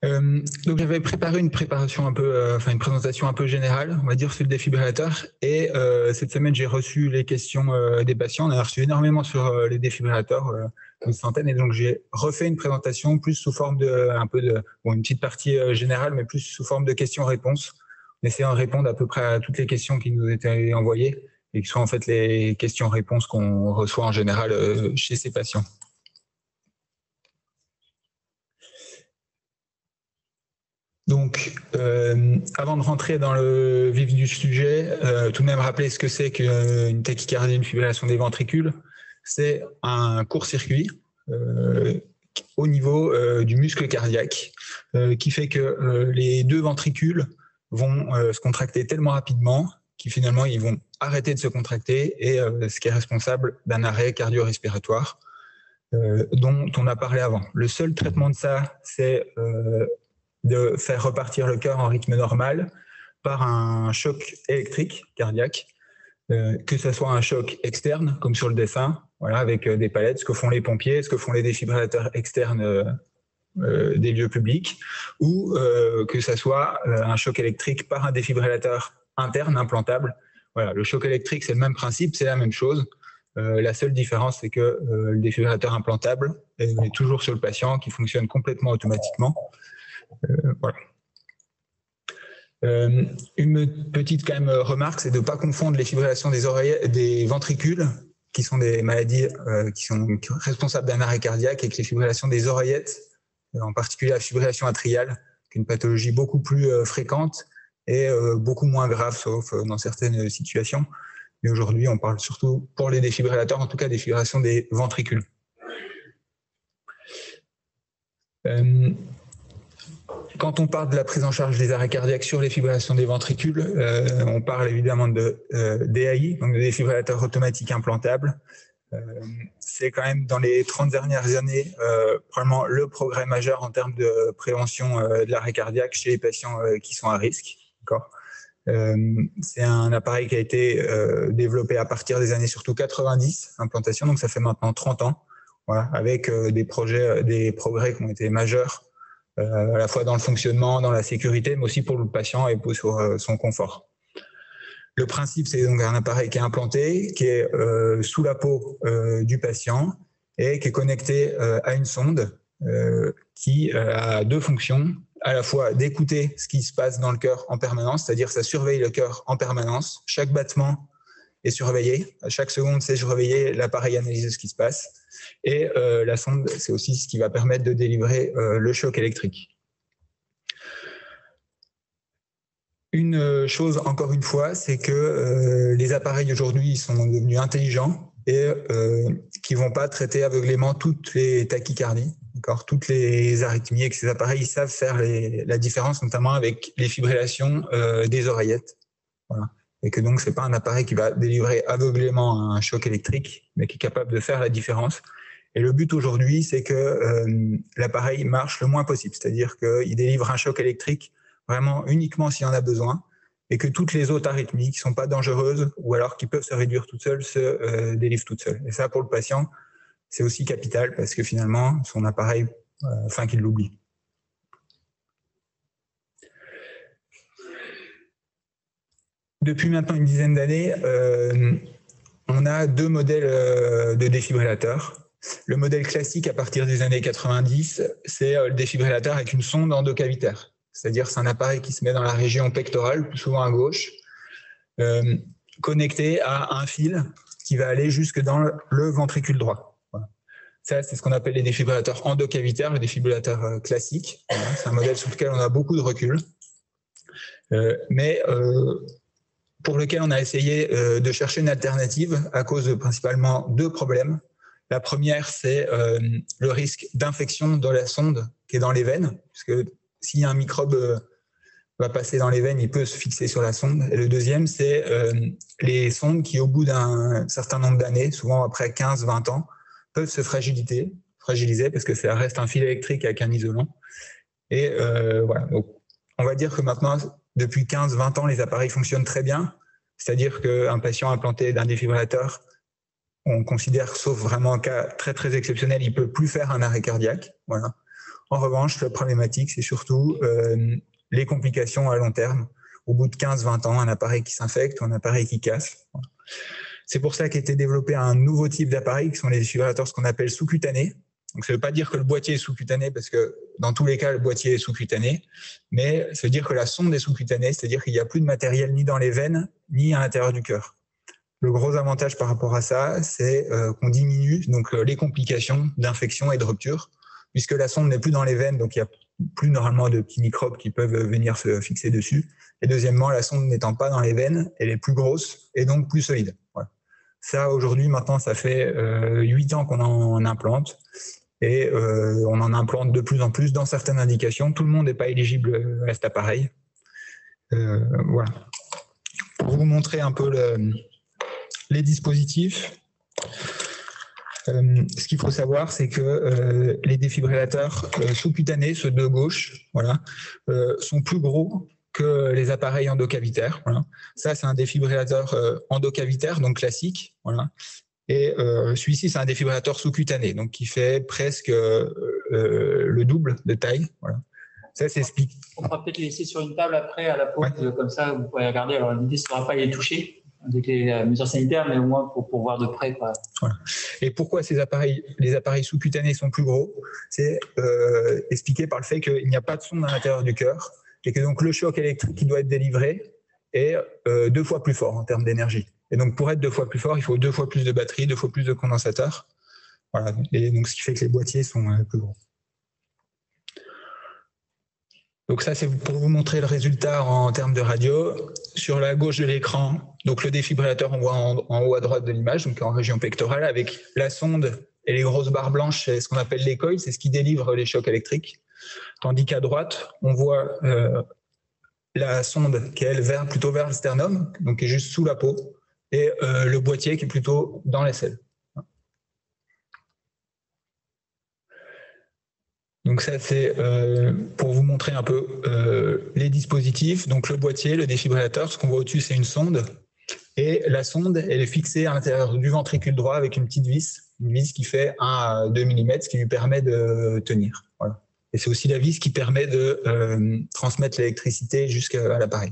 Donc j'avais préparé une préparation un peu, une présentation un peu générale, on va dire, sur le défibrillateur. Et cette semaine, j'ai reçu les questions des patients. On a reçu énormément sur les défibrillateurs, une centaine. Et donc j'ai refait une présentation plus sous forme de, une petite partie générale, mais plus sous forme de questions-réponses, en essayant de répondre à peu près à toutes les questions qui nous étaient envoyées et qui sont en fait les questions-réponses qu'on reçoit en général chez ces patients. Donc, avant de rentrer dans le vif du sujet, tout de même rappeler ce que c'est qu'une tachycardie, une fibrillation des ventricules. C'est un court-circuit au niveau du muscle cardiaque qui fait que les deux ventricules vont se contracter tellement rapidement qu'ils finalement ils vont arrêter de se contracter et ce qui est responsable d'un arrêt cardio-respiratoire dont on a parlé avant. Le seul traitement de ça, c'est de faire repartir le cœur en rythme normal par un choc électrique cardiaque, que ce soit un choc externe, comme sur le dessin, voilà, avec des palettes, ce que font les pompiers, ce que font les défibrillateurs externes des lieux publics, ou que ce soit un choc électrique par un défibrillateur interne implantable. Voilà, le choc électrique, c'est le même principe, c'est la même chose. La seule différence, c'est que le défibrillateur implantable est toujours sur le patient, qui fonctionne complètement automatiquement. Voilà. Une petite quand même remarque, c'est de ne pas confondre les fibrillations des ventricules, qui sont des maladies qui sont responsables d'un arrêt cardiaque, avec les fibrillations des oreillettes, en particulier la fibrillation atriale, qui est une pathologie beaucoup plus fréquente et beaucoup moins grave, sauf dans certaines situations. Mais aujourd'hui, on parle surtout, pour les défibrillateurs, en tout cas des fibrillations des ventricules. Quand on parle de la prise en charge des arrêts cardiaques sur les fibrillations des ventricules, on parle évidemment de DAI, donc de défibrillateurs automatiques implantables. C'est quand même dans les 30 dernières années probablement le progrès majeur en termes de prévention de l'arrêt cardiaque chez les patients qui sont à risque. C'est un appareil qui a été développé à partir des années surtout 90, l'implantation, donc ça fait maintenant 30 ans, voilà, avec des progrès qui ont été majeurs, à la fois dans le fonctionnement, dans la sécurité, mais aussi pour le patient et pour son confort. Le principe, c'est donc un appareil qui est implanté, qui est sous la peau du patient et qui est connecté à une sonde qui a deux fonctions, à la fois d'écouter ce qui se passe dans le cœur en permanence, c'est-à-dire ça surveille le cœur en permanence, chaque battement est surveillé, à chaque seconde c'est surveillé, l'appareil analyse ce qui se passe, et la sonde, c'est aussi ce qui va permettre de délivrer le choc électrique. Une chose, encore une fois, c'est que les appareils aujourd'hui sont devenus intelligents et qui ne vont pas traiter aveuglément toutes les tachycardies, toutes les arythmies, et que ces appareils ils savent faire la différence, notamment avec les fibrillations des oreillettes. Voilà. Et que donc, ce n'est pas un appareil qui va délivrer aveuglément un choc électrique, mais qui est capable de faire la différence. Et le but aujourd'hui, c'est que l'appareil marche le moins possible, c'est-à-dire qu'il délivre un choc électrique vraiment uniquement s'il y en a besoin, et que toutes les autres arythmies qui ne sont pas dangereuses ou alors qui peuvent se réduire toutes seules se délivrent toutes seules. Et ça, pour le patient, c'est aussi capital parce que finalement, son appareil, qu'il l'oublie. Depuis maintenant une dizaine d'années, on a deux modèles de défibrillateurs. Le modèle classique à partir des années 90, c'est le défibrillateur avec une sonde endocavitaire. C'est-à-dire c'est un appareil qui se met dans la région pectorale, plus souvent à gauche, connecté à un fil qui va aller jusque dans le ventricule droit. Voilà. Ça, c'est ce qu'on appelle les défibrillateurs endocavitaires, le défibrillateur classique. Voilà. C'est un modèle sur lequel on a beaucoup de recul. Mais pour lequel on a essayé de chercher une alternative à cause de principalement deux problèmes. La première, c'est le risque d'infection dans la sonde qui est dans les veines, puisque si un microbe va passer dans les veines, il peut se fixer sur la sonde. Et le deuxième, c'est les sondes qui, au bout d'un certain nombre d'années, souvent après 15-20 ans, peuvent se fragiliser parce que ça reste un fil électrique avec un isolant. Et voilà. Donc, on va dire que maintenant, depuis 15-20 ans, les appareils fonctionnent très bien. C'est-à-dire qu'un patient implanté d'un défibrillateur, on considère, sauf vraiment un cas très très exceptionnel, il ne peut plus faire un arrêt cardiaque. Voilà. En revanche, la problématique, c'est surtout les complications à long terme. Au bout de 15-20 ans, un appareil qui s'infecte ou un appareil qui casse. C'est pour ça qu'a été développé un nouveau type d'appareil qui sont les défibrillateurs, ce qu'on appelle sous-cutanés. Donc, ça ne veut pas dire que le boîtier est sous-cutané, parce que dans tous les cas, le boîtier est sous-cutané, mais ça veut dire que la sonde est sous-cutanée, c'est-à-dire qu'il n'y a plus de matériel ni dans les veines, ni à l'intérieur du cœur. Le gros avantage par rapport à ça, c'est qu'on diminue donc, les complications d'infection et de rupture, puisque la sonde n'est plus dans les veines, donc il n'y a plus normalement de petits microbes qui peuvent venir se fixer dessus. Et deuxièmement, la sonde n'étant pas dans les veines, elle est plus grosse et donc plus solide. Voilà. Ça, aujourd'hui, maintenant, ça fait 8 ans qu'on en implante. Et on en implante de plus en plus dans certaines indications. Tout le monde n'est pas éligible à cet appareil. Voilà. Pour vous montrer un peu les dispositifs, ce qu'il faut savoir, c'est que les défibrillateurs sous-cutanés, ceux de gauche, voilà, sont plus gros que les appareils endocavitaires. Voilà. Ça, c'est un défibrillateur endocavitaire, donc classique. Voilà. Et celui-ci, c'est un défibrillateur sous-cutané, donc qui fait presque le double de taille. Voilà. Ça s'explique. On pourra peut-être les laisser sur une table après, à la pause, ouais. Comme ça, vous pourrez regarder. Alors, l'idée, ce ne sera pas les toucher avec les mesures sanitaires, mais au moins pour voir de près, quoi. Voilà. Et pourquoi les appareils sous-cutanés sont plus gros? C'est expliqué par le fait qu'il n'y a pas de sonde à l'intérieur du cœur et que donc le choc électrique qui doit être délivré est 2 fois plus fort en termes d'énergie. Et donc, pour être 2 fois plus fort, il faut 2 fois plus de batterie, 2 fois plus de condensateurs. Voilà. Et donc, ce qui fait que les boîtiers sont plus gros. Donc, ça, c'est pour vous montrer le résultat en termes de radio. Sur la gauche de l'écran, donc le défibrillateur, on voit en haut à droite de l'image, donc en région pectorale, avec la sonde et les grosses barres blanches, c'est ce qu'on appelle les coils, c'est ce qui délivre les chocs électriques. Tandis qu'à droite, on voit la sonde qui est, elle, plutôt vers le sternum, donc qui est juste sous la peau, et le boîtier qui est plutôt dans l'aisselle. Donc ça, c'est pour vous montrer un peu les dispositifs. Donc le boîtier, le défibrillateur, ce qu'on voit au-dessus, c'est une sonde. Et la sonde, elle est fixée à l'intérieur du ventricule droit avec une petite vis qui fait 1 à 2 mm, ce qui lui permet de tenir. Voilà. Et c'est aussi la vis qui permet de transmettre l'électricité jusqu'à l'appareil.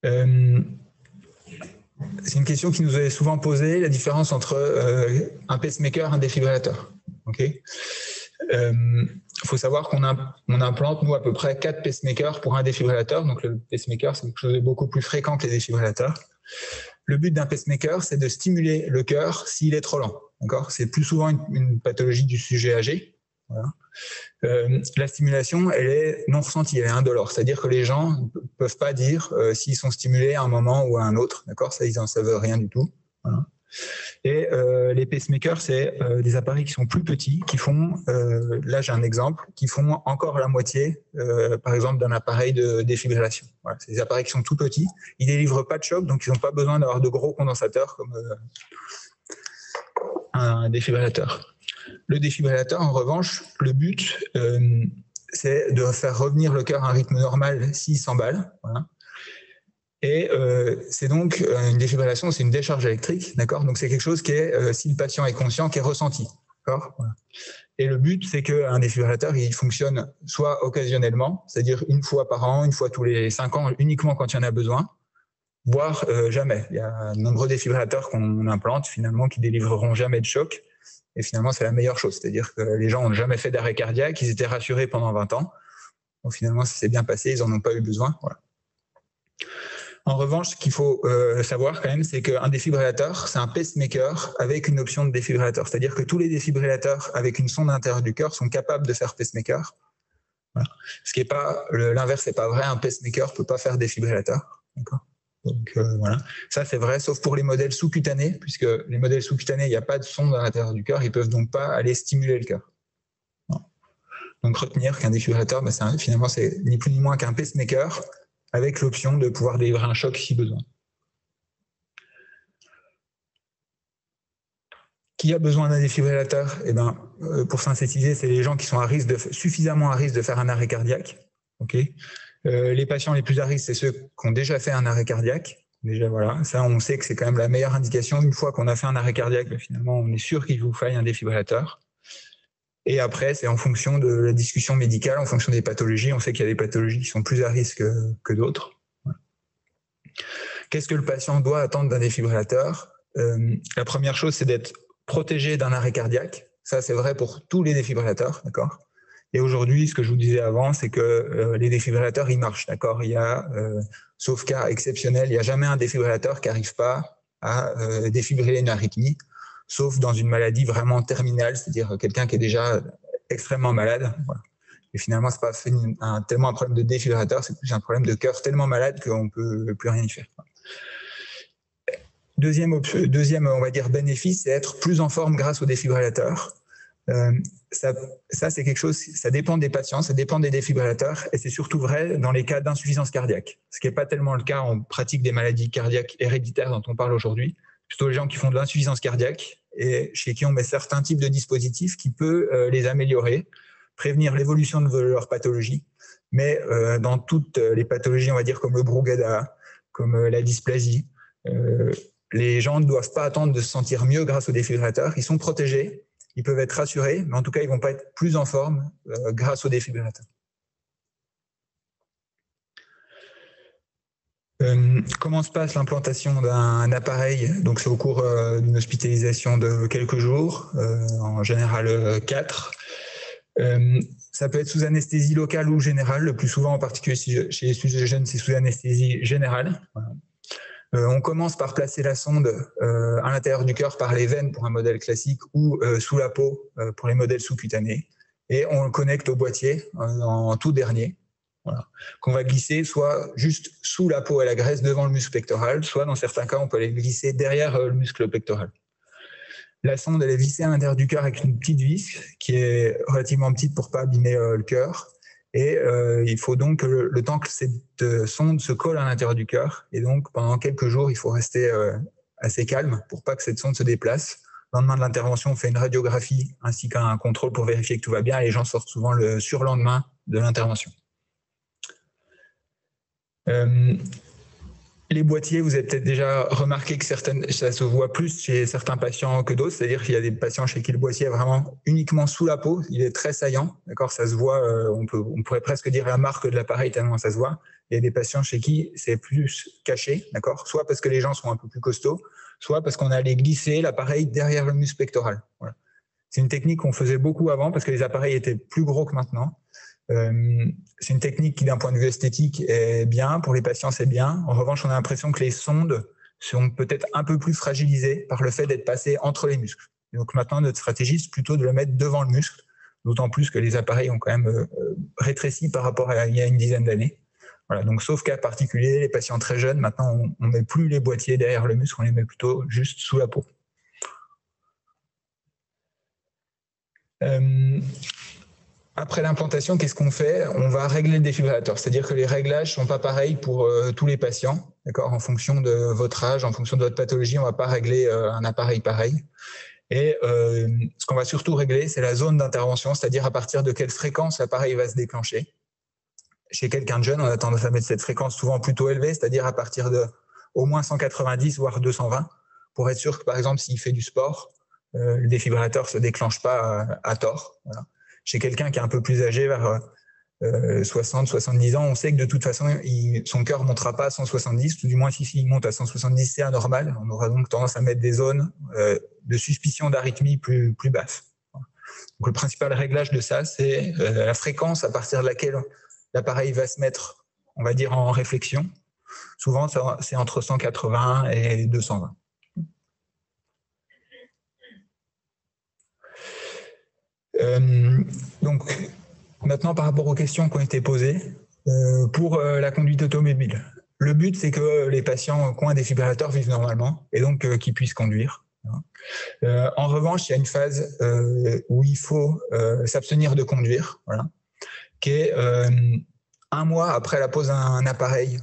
C'est une question qui nous est souvent posée, la différence entre un pacemaker et un défibrillateur. Okay. Faut savoir qu'on implante, nous, à peu près 4 pacemakers pour un défibrillateur. Donc, le pacemaker, c'est quelque chose de beaucoup plus fréquent que les défibrillateurs. Le but d'un pacemaker, c'est de stimuler le cœur s'il est trop lent. C'est plus souvent une pathologie du sujet âgé. Voilà. La stimulation, elle est non ressentie, elle est indolore. C'est-à-dire que les gens ne peuvent pas dire s'ils sont stimulés à un moment ou à un autre. Ça, ils n'en savent rien du tout. Voilà. Et les pacemakers, c'est des appareils qui sont plus petits, qui font, là j'ai un exemple, qui font encore la moitié, par exemple, d'un appareil de défibrillation. Voilà, c'est des appareils qui sont tout petits, ils ne délivrent pas de choc, donc ils n'ont pas besoin d'avoir de gros condensateurs comme un défibrillateur. Le défibrillateur, en revanche, le but, c'est de faire revenir le cœur à un rythme normal s'il s'emballe. Voilà. Et c'est donc une défibrillation, c'est une décharge électrique, d'accord? Donc c'est quelque chose qui est, si le patient est conscient, qui est ressenti, d'accord? Voilà. Et le but, c'est qu'un défibrillateur, il fonctionne soit occasionnellement, c'est-à-dire 1 fois par an, 1 fois tous les 5 ans, uniquement quand il y en a besoin, voire jamais. Il y a de nombreux défibrillateurs qu'on implante, finalement, qui délivreront jamais de choc. Et finalement, c'est la meilleure chose. C'est-à-dire que les gens n'ont jamais fait d'arrêt cardiaque, ils étaient rassurés pendant 20 ans. Donc finalement, ça s'est bien passé, ils n'en ont pas eu besoin. Voilà. En revanche, ce qu'il faut savoir quand même, c'est qu'un défibrillateur, c'est un pacemaker avec une option de défibrillateur. C'est-à-dire que tous les défibrillateurs avec une sonde à l'intérieur du cœur sont capables de faire pacemaker. Voilà. Ce qui est pas, l'inverse n'est pas vrai. Un pacemaker ne peut pas faire défibrillateur. D'accord. Donc voilà, ça c'est vrai, sauf pour les modèles sous-cutanés, puisque les modèles sous-cutanés, il n'y a pas de sonde à l'intérieur du cœur, ils ne peuvent donc pas aller stimuler le cœur. Donc retenir qu'un défibrillateur, finalement, c'est ni plus ni moins qu'un pacemaker avec l'option de pouvoir délivrer un choc si besoin. Qui a besoin d'un défibrillateur? Pour synthétiser, c'est les gens qui sont suffisamment à risque de faire un arrêt cardiaque. Okay. Les patients les plus à risque, c'est ceux qui ont déjà fait un arrêt cardiaque. Déjà, voilà, ça, on sait que c'est quand même la meilleure indication. Une fois qu'on a fait un arrêt cardiaque, finalement, on est sûr qu'il vous faille un défibrillateur. Et après, c'est en fonction de la discussion médicale, en fonction des pathologies. On sait qu'il y a des pathologies qui sont plus à risque que d'autres. Qu'est-ce que le patient doit attendre d'un défibrillateur? La première chose, c'est d'être protégé d'un arrêt cardiaque. Ça, c'est vrai pour tous les défibrillateurs, d'accord? Et aujourd'hui, ce que je vous disais avant, c'est que les défibrillateurs, ils marchent, d'accord? Il y a, sauf cas exceptionnel, il n'y a jamais un défibrillateur qui n'arrive pas à défibriller une arythmie, sauf dans une maladie vraiment terminale, c'est-à-dire quelqu'un qui est déjà extrêmement malade. Voilà. Et finalement, ce n'est pas tellement un problème de défibrillateur, c'est plus un problème de cœur tellement malade qu'on ne peut plus rien y faire. Deuxième, on va dire, bénéfice, c'est être plus en forme grâce au défibrillateur. Ça, c'est quelque chose, ça dépend des patients, ça dépend des défibrillateurs, et c'est surtout vrai dans les cas d'insuffisance cardiaque, ce qui n'est pas tellement le cas en pratique des maladies cardiaques héréditaires dont on parle aujourd'hui, plutôt les gens qui font de l'insuffisance cardiaque et chez qui on met certains types de dispositifs qui peuvent les améliorer, prévenir l'évolution de leur pathologie, mais dans toutes les pathologies, on va dire, comme le Brugada, comme la dysplasie, les gens ne doivent pas attendre de se sentir mieux grâce au défibrillateur, ils sont protégés, ils peuvent être rassurés, mais en tout cas, ils ne vont pas être plus en forme grâce au défibrillateur. Comment se passe l'implantation d'un appareil? Donc, c'est au cours d'une hospitalisation de quelques jours, en général 4. Ça peut être sous anesthésie locale ou générale. Le plus souvent, en particulier chez les sujets jeunes, c'est sous anesthésie générale. Voilà. On commence par placer la sonde à l'intérieur du cœur par les veines pour un modèle classique ou sous la peau pour les modèles sous-cutanés. Et on le connecte au boîtier en tout dernier, voilà, qu'on va glisser soit juste sous la peau et la graisse devant le muscle pectoral, soit dans certains cas, on peut les glisser derrière le muscle pectoral. La sonde, elle est vissée à l'intérieur du cœur avec une petite vis qui est relativement petite pour ne pas abîmer le cœur. Et il faut donc que le temps que cette sonde se colle à l'intérieur du cœur. Et donc, pendant quelques jours, il faut rester assez calme pour pas que cette sonde se déplace. Le lendemain de l'intervention, on fait une radiographie ainsi qu'un contrôle pour vérifier que tout va bien. Et les gens sortent souvent le surlendemain de l'intervention. Les boîtiers, vous avez peut-être déjà remarqué que ça se voit plus chez certains patients que d'autres, c'est-à-dire qu'il y a des patients chez qui le boîtier est vraiment uniquement sous la peau, il est très saillant, d'accord, ça se voit, on pourrait presque dire la marque de l'appareil tellement ça se voit. Il y a des patients chez qui c'est plus caché, d'accord, soit parce que les gens sont un peu plus costauds, soit parce qu'on allait glisser l'appareil derrière le muscle pectoral. Voilà. C'est une technique qu'on faisait beaucoup avant parce que les appareils étaient plus gros que maintenant. C'est une technique qui, d'un point de vue esthétique, est bien. Pour les patients, c'est bien. En revanche, on a l'impression que les sondes sont peut-être un peu plus fragilisées par le fait d'être passées entre les muscles. Et donc maintenant, notre stratégie, c'est plutôt de le mettre devant le muscle, d'autant plus que les appareils ont quand même rétréci par rapport à il y a une dizaine d'années. Voilà, donc sauf cas particulier, les patients très jeunes, maintenant, on ne met plus les boîtiers derrière le muscle, on les met plutôt juste sous la peau. Après l'implantation, qu'est-ce qu'on fait? On va régler le défibrillateur, c'est-à-dire que les réglages ne sont pas pareils pour tous les patients, d'accord? En fonction de votre âge, en fonction de votre pathologie, on ne va pas régler un appareil pareil. Et ce qu'on va surtout régler, c'est la zone d'intervention, c'est-à-dire à partir de quelle fréquence l'appareil va se déclencher. Chez quelqu'un de jeune, on a tendance à mettre cette fréquence souvent plutôt élevée, c'est-à-dire à partir de au moins 190, voire 220, pour être sûr que, par exemple, s'il fait du sport, le défibrillateur ne se déclenche pas à tort. Voilà. Chez quelqu'un qui est un peu plus âgé, vers 60, 70 ans, on sait que de toute façon, son cœur ne montera pas à 170, tout du moins s'il monte à 170, c'est anormal. On aura donc tendance à mettre des zones de suspicion d'arythmie plus basses. Donc, le principal réglage de ça, c'est la fréquence à partir de laquelle l'appareil va se mettre, on va dire, en réflexion. Souvent, c'est entre 180 et 220. Donc, maintenant, par rapport aux questions qui ont été posées, pour la conduite automobile, le but, c'est que les patients qui ont un défibrillateur vivent normalement et donc qu'ils puissent conduire. En revanche, il y a une phase où il faut s'abstenir de conduire, voilà, qui est 1 mois après la pose d'un appareil,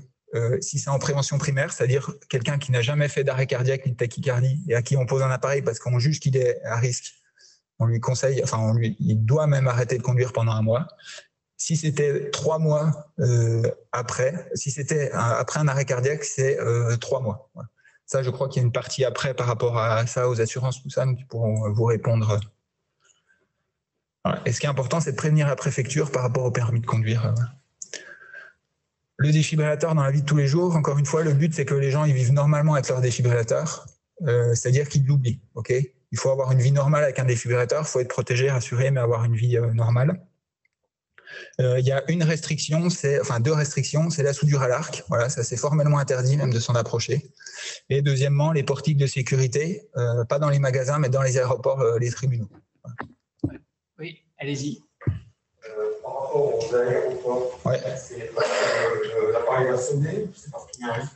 si c'est en prévention primaire, c'est-à-dire quelqu'un qui n'a jamais fait d'arrêt cardiaque ni de tachycardie et à qui on pose un appareil parce qu'on juge qu'il est à risque. On lui conseille, il doit même arrêter de conduire pendant 1 mois. Si c'était 3 mois après, si c'était après un arrêt cardiaque, c'est 3 mois. Voilà. Ça, je crois qu'il y a une partie après par rapport à ça, aux assurances, tout ça, donc ils pourront vous répondre. Voilà. Et ce qui est important, c'est de prévenir la préfecture par rapport au permis de conduire. Le défibrillateur dans la vie de tous les jours, encore une fois, le but, c'est que les gens ils vivent normalement avec leur défibrillateur, c'est-à-dire qu'ils l'oublient. Okay, il faut avoir une vie normale avec un défibrillateur, il faut être protégé, rassuré, mais avoir une vie normale. Il y a une restriction, enfin 2 restrictions, c'est la soudure à l'arc. Voilà, ça c'est formellement interdit même de s'en approcher. Et deuxièmement, les portiques de sécurité, pas dans les magasins, mais dans les aéroports, les tribunaux. Voilà. Oui, allez-y. Par rapport aux aéroports, c'est l'appareil va sonner, c'est parce qu'il y a un risque.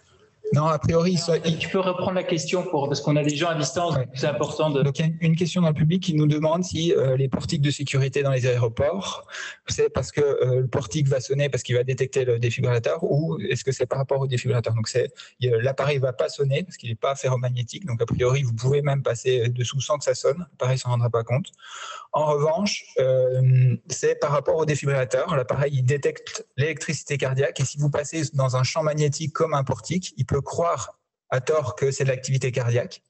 Non, a priori, tu peux reprendre la question parce qu'on a des gens à distance, c'est important de... Donc, il y a une question dans le public qui nous demande si les portiques de sécurité dans les aéroports, c'est parce que le portique va sonner parce qu'il va détecter le défibrillateur ou est-ce que c'est par rapport au défibrillateur? Donc, l'appareil ne va pas sonner parce qu'il n'est pas ferromagnétique. Donc, a priori, vous pouvez même passer dessous sans que ça sonne. L'appareil ne s'en rendra pas compte. En revanche, c'est par rapport au défibrillateur. L'appareil il détecte l'électricité cardiaque et si vous passez dans un champ magnétique comme un portique, il peut croire à tort que c'est de l'activité cardiaque.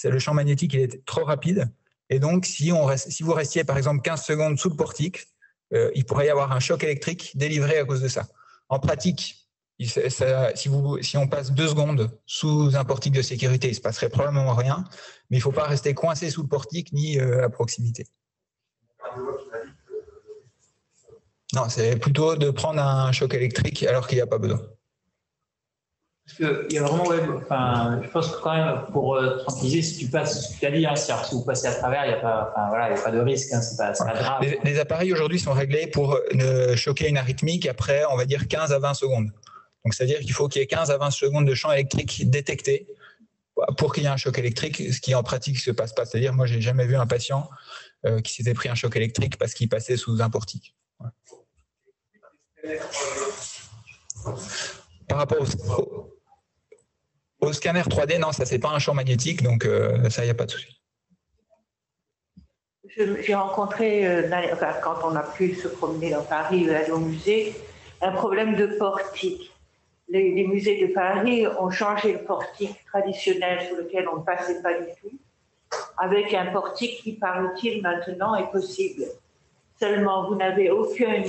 Le champ magnétique il est trop rapide et donc si vous restiez par exemple 15 secondes sous le portique, il pourrait y avoir un choc électrique délivré à cause de ça. En pratique, si on passe 2 secondes sous un portique de sécurité, il ne se passerait probablement rien, mais il ne faut pas rester coincé sous le portique ni à proximité. Non, c'est plutôt de prendre un choc électrique alors qu'il n'y a pas besoin. Parce qu'il y a vraiment, je pense que quand même, pour tranquilliser, si tu passes, tu as dit, si vous passez à travers, il n'y a pas de risque, c'est pas grave. Les appareils aujourd'hui sont réglés pour ne choquer une arythmie qu'après, on va dire 15 à 20 secondes. Donc, c'est-à-dire qu'il faut qu'il y ait 15 à 20 secondes de champ électrique détecté pour qu'il y ait un choc électrique, ce qui en pratique ne se passe pas. C'est-à-dire, moi, je n'ai jamais vu un patient qui s'était pris un choc électrique parce qu'il passait sous un portique. Ouais. Par rapport au scanner 3D, non, ça, c'est pas un champ magnétique, donc ça, il n'y a pas de souci. J'ai rencontré, quand on a pu se promener dans Paris, aller au musée, un problème de portique. Les musées de Paris ont changé le portique traditionnel sur lequel on ne passait pas du tout, avec un portique qui, paraît-il, maintenant est possible. Seulement, vous n'avez aucune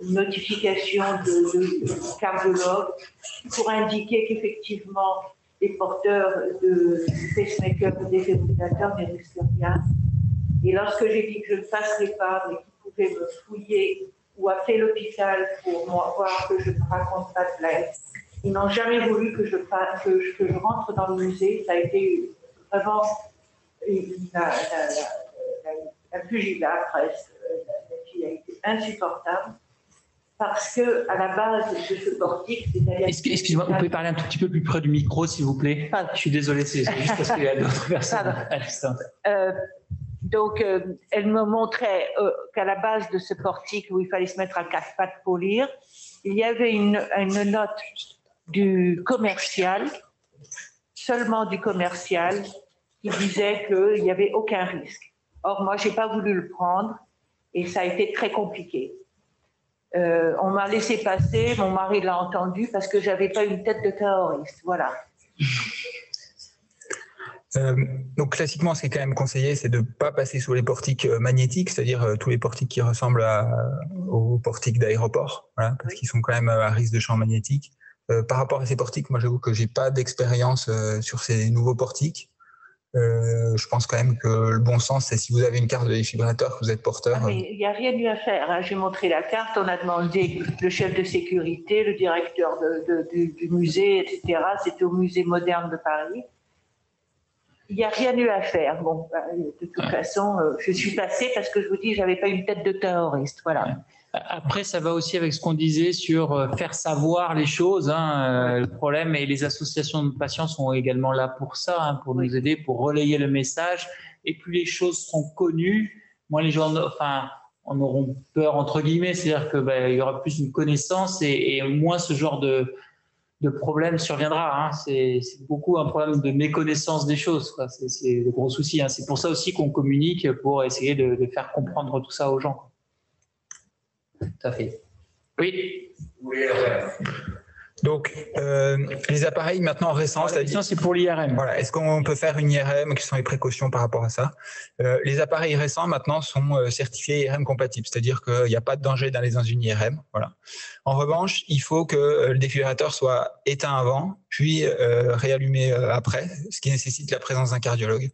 notification de cardiologue pour indiquer qu'effectivement, les porteurs de pacemaker ou défibrillateur ne risquent rien. Et lorsque j'ai dit que je ne passerais pas, mais qu'ils pouvaient me fouiller ou appeler l'hôpital pour voir que je ne raconte pas de blague, ils n'ont jamais voulu que je rentre dans le musée. Ça a été vraiment un pugilat presque, qui a été insupportable. Parce que à la base de ce portique, c'est-à-dire... Excusez-moi, vous pouvez parler un tout petit peu plus près du micro, s'il vous plaît. Je suis désolée, c'est juste parce qu'il y a d'autres personnes à distance. Donc, elle me montrait qu'à la base de ce portique où il fallait se mettre à 4 pattes pour lire, il y avait une note du commercial, seulement du commercial, qui disait qu'il n'y avait aucun risque. Or, moi, je n'ai pas voulu le prendre et ça a été très compliqué. On m'a laissé passer, mon mari l'a entendu parce que je n'avais pas une tête de terroriste. Voilà. Donc classiquement, ce qui est quand même conseillé, c'est de ne pas passer sous les portiques magnétiques, c'est-à-dire tous les portiques qui ressemblent aux portiques d'aéroport, voilà, parce qu'ils sont quand même à risque de champ magnétique. Par rapport à ces portiques, moi j'avoue que j'ai pas d'expérience sur ces nouveaux portiques. Je pense quand même que le bon sens, c'est si vous avez une carte de défibrillateur, que vous êtes porteur. Ah, mais il n'y a rien eu à faire. Hein. J'ai montré la carte, on a demandé le chef de sécurité, le directeur du musée, etc. C'était au musée moderne de Paris. Il n'y a rien eu à faire. Bon, de toute façon, je suis passée parce que je vous dis, je n'avais pas une tête de terroriste. Voilà. Après, ça va aussi avec ce qu'on disait sur faire savoir les choses. Le problème, et les associations de patients sont également là pour ça, pour nous aider, pour relayer le message. Et plus les choses seront connues, moins les gens en auront peur, entre guillemets. C'est-à-dire qu'il y aura plus une connaissance et moins ce genre de problème surviendra. C'est beaucoup un problème de méconnaissance des choses. C'est le gros souci. C'est pour ça aussi qu'on communique, pour essayer de faire comprendre tout ça aux gens. Tout à fait. Oui. Donc, les appareils maintenant récents, la question c'est pour l'IRM. Voilà, est-ce qu'on peut faire une IRM? Quelles sont les précautions par rapport à ça? Les appareils récents maintenant sont certifiés IRM compatibles, c'est-à-dire qu'il n'y a pas de danger d'aller dans une IRM. Voilà. En revanche, il faut que le défibrillateur soit éteint avant, puis réallumé après, ce qui nécessite la présence d'un cardiologue.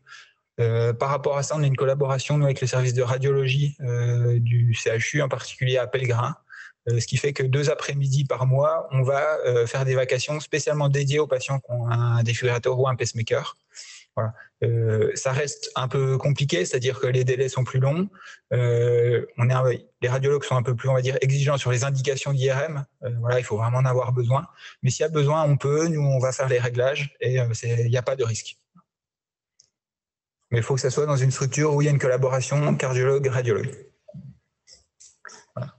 Par rapport à ça, on a une collaboration avec le service de radiologie du CHU, en particulier à Pellegrin. Ce qui fait que 2 après-midi par mois, on va faire des vacations spécialement dédiées aux patients qui ont un défibrillateur ou un pacemaker. Voilà. Ça reste un peu compliqué, c'est-à-dire que les délais sont plus longs. Les radiologues sont un peu plus, on va dire, exigeants sur les indications d'IRM. Voilà, il faut vraiment en avoir besoin. Mais s'il y a besoin, on peut. Nous, on va faire les réglages et il n'y a pas de risque. Mais il faut que ça soit dans une structure où il y a une collaboration cardiologue-radiologue. Voilà.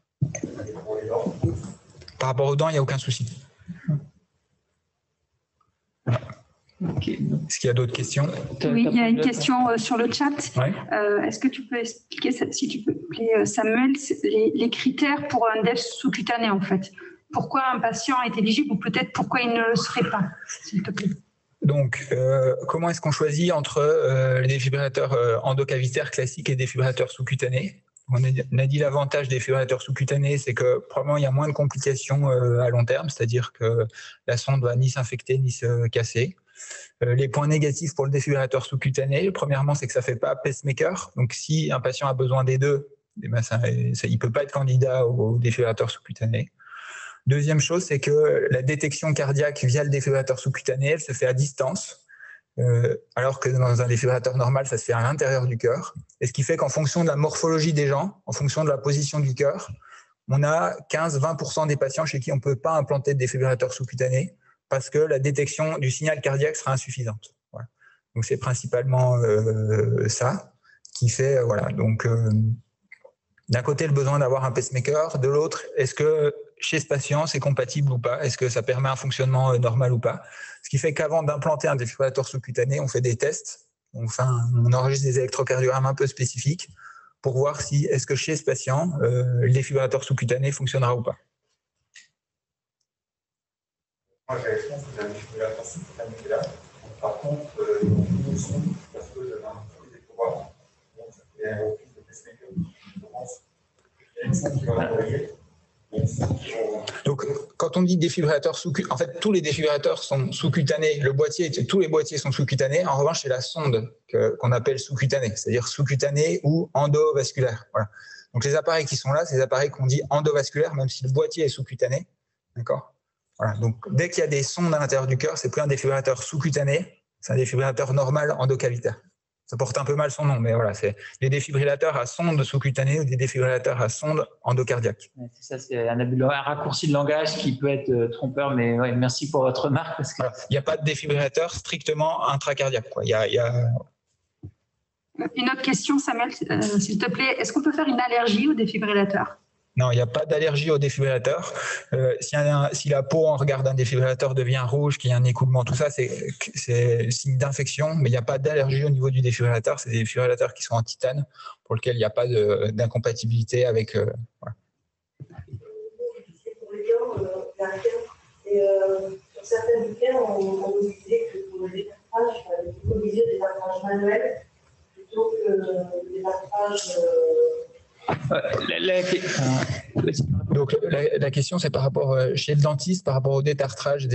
Par rapport aux dents, il n'y a aucun souci. Okay. Est-ce qu'il y a d'autres questions? Oui, il y a une question sur le chat. Ouais. Est-ce que tu peux expliquer, si tu peux, Samuel, les critères pour un DEF sous-cutané, en fait? Pourquoi un patient est éligible ou peut-être pourquoi il ne le serait pas, s'il te plaît? Donc, comment est-ce qu'on choisit entre les défibrillateurs endocavitaires classiques et défibrillateurs sous-cutanés? On a dit l'avantage des défibrillateurs sous-cutanés, c'est que probablement il y a moins de complications à long terme, c'est-à-dire que la sonde ne va ni s'infecter ni se casser. Les points négatifs pour le défibrillateur sous-cutané, premièrement, c'est que ça ne fait pas pacemaker. Donc, si un patient a besoin des deux, eh ben il ne peut pas être candidat au défibrillateur sous-cutané. Deuxième chose, c'est que la détection cardiaque via le défibrillateur sous-cutané, elle se fait à distance, alors que dans un défibrillateur normal, ça se fait à l'intérieur du cœur. Et ce qui fait qu'en fonction de la morphologie des gens, en fonction de la position du cœur, on a 15-20% des patients chez qui on ne peut pas implanter de défibrillateur sous-cutané parce que la détection du signal cardiaque sera insuffisante. Voilà. Donc c'est principalement ça qui fait, voilà. Donc d'un côté, le besoin d'avoir un pacemaker, de l'autre, est-ce que chez ce patient, c'est compatible ou pas? Est-ce que ça permet un fonctionnement normal ou pas? Ce qui fait qu'avant d'implanter un défibrillateur sous-cutané, on fait des tests, on enregistre des électrocardiogrammes un peu spécifiques pour voir si, est-ce que chez ce patient, le défibrillateur sous-cutané fonctionnera ou pas. Moi, j'avais fait un défibrillateur sous-cutané là. Par contre, nous sommes, parce que j'avais un peu des pouvoirs, donc ça fait un office de pacemaker. Je pense qu'il y a une sonde qui va envoyer. Donc, quand on dit défibrillateur sous-cutané, en fait, tous les défibrillateurs sont sous-cutanés. Tous les boîtiers sont sous-cutanés. En revanche, c'est la sonde qu'on appelle sous-cutanée, c'est-à-dire sous-cutanée ou endovasculaire. Voilà. Donc, les appareils qui sont là, c'est des appareils qu'on dit endovasculaires, même si le boîtier est sous-cutané. D'accord ? Voilà. Donc, dès qu'il y a des sondes à l'intérieur du cœur, c'est plus un défibrillateur sous-cutané, c'est un défibrillateur normal endocavitaire. Ça porte un peu mal son nom, mais voilà, c'est des défibrillateurs à sonde sous-cutanée ou des défibrillateurs à sonde endocardiaque. Ouais, c'est ça, c'est un raccourci de langage qui peut être trompeur, mais ouais, merci pour votre remarque. Parce que... voilà. Il n'y a pas de défibrillateur strictement intracardiaque, quoi. Une autre question, Samuel, s'il te plaît. Est-ce qu'on peut faire une allergie au défibrillateur? Non, il n'y a pas d'allergie au défibrillateur. Si la peau, on regarde un défibrillateur, devient rouge, qu'il y a un écoulement, tout ça, c'est signe d'infection, mais il n'y a pas d'allergie au niveau du défibrillateur. C'est des défibrillateurs qui sont en titane, pour lesquels il n'y a pas d'incompatibilité avec... voilà. Pour les gants, sur certains bouquins, on nous disait que pour le détartrage, il fallait utiliser des détartrages manuels plutôt que des détartrages... Donc la question, c'est par rapport chez le dentiste, par rapport au détartrage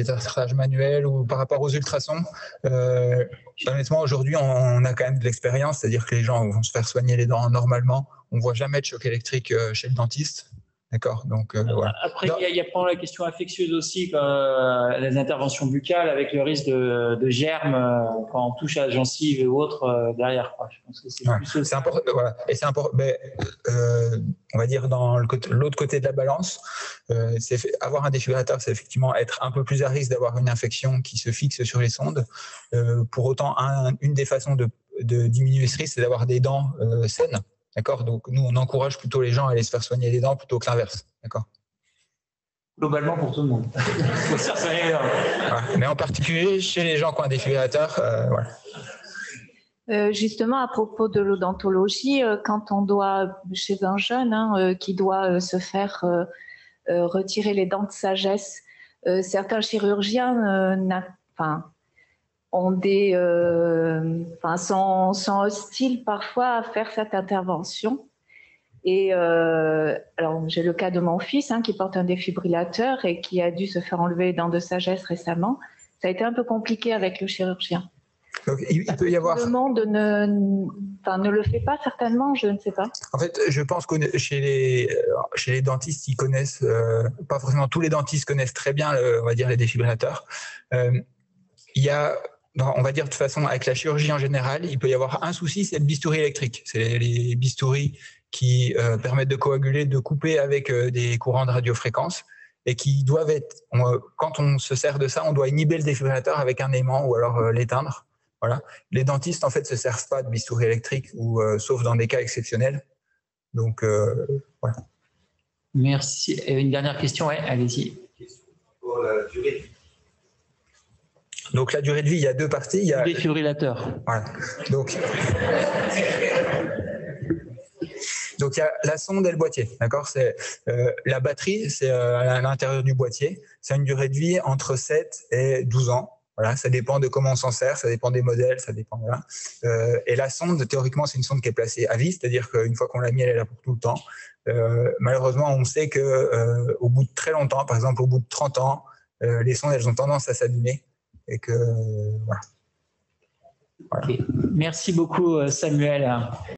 manuel ou par rapport aux ultrasons. Honnêtement, aujourd'hui, on a quand même de l'expérience, c'est-à-dire que les gens vont se faire soigner les dents normalement. On ne voit jamais de choc électrique chez le dentiste. D'accord. Donc, voilà. Après, il y a pas la question infectieuse aussi, les interventions buccales avec le risque de germes quand on touche à la gencive ou autre derrière. Quoi. Je pense que c'est plus c'est important. Voilà. Et c'est important. On va dire dans l'autre côté de la balance, avoir un défibrillateur, c'est effectivement être un peu plus à risque d'avoir une infection qui se fixe sur les sondes. Pour autant, une des façons de diminuer ce risque, c'est d'avoir des dents saines. D'accord. Donc, nous, on encourage plutôt les gens à aller se faire soigner les dents plutôt que l'inverse. D'accord. Globalement pour tout le monde. Voilà. Mais en particulier chez les gens qui ont un défibrillateur, voilà. Justement, à propos de l'odontologie, quand on doit, chez un jeune qui doit se faire retirer les dents de sagesse, certains chirurgiens sont hostiles parfois à faire cette intervention. Et alors, j'ai le cas de mon fils qui porte un défibrillateur et qui a dû se faire enlever les dents de sagesse récemment. Ça a été un peu compliqué avec le chirurgien. Donc, il peut y avoir... Le monde ne le fait pas certainement, je ne sais pas. En fait, je pense que chez les dentistes, ils connaissent, pas forcément tous les dentistes connaissent très bien, on va dire, les défibrillateurs. Il y a, on va dire de toute façon, avec la chirurgie en général, il peut y avoir un souci, c'est le bistouri électrique. C'est les bistouris qui permettent de coaguler, de couper avec des courants de radiofréquence et qui doivent être, quand on se sert de ça, on doit inhiber le défibrillateur avec un aimant ou alors l'éteindre. Voilà. Les dentistes, en fait, se servent pas de bistouri électrique, sauf dans des cas exceptionnels. Donc, voilà. Merci. Une dernière question, ouais, allez-y. Pour la durée de vie. Donc, la durée de vie, il y a deux parties. Il y a le défibrillateur. Voilà. Donc, il y a la sonde et le boîtier. D'accord. C'est la batterie, c'est à l'intérieur du boîtier. Ça a une durée de vie entre 7 et 12 ans. Voilà, ça dépend de comment on s'en sert, ça dépend des modèles, ça dépend. Voilà. Et la sonde, théoriquement, c'est une sonde qui est placée à vie, c'est-à-dire qu'une fois qu'on l'a mis, elle est là pour tout le temps. Malheureusement, on sait que au bout de très longtemps, par exemple au bout de 30 ans, les sondes, elles ont tendance à s'abîmer et que voilà. Okay. Merci beaucoup, Samuel.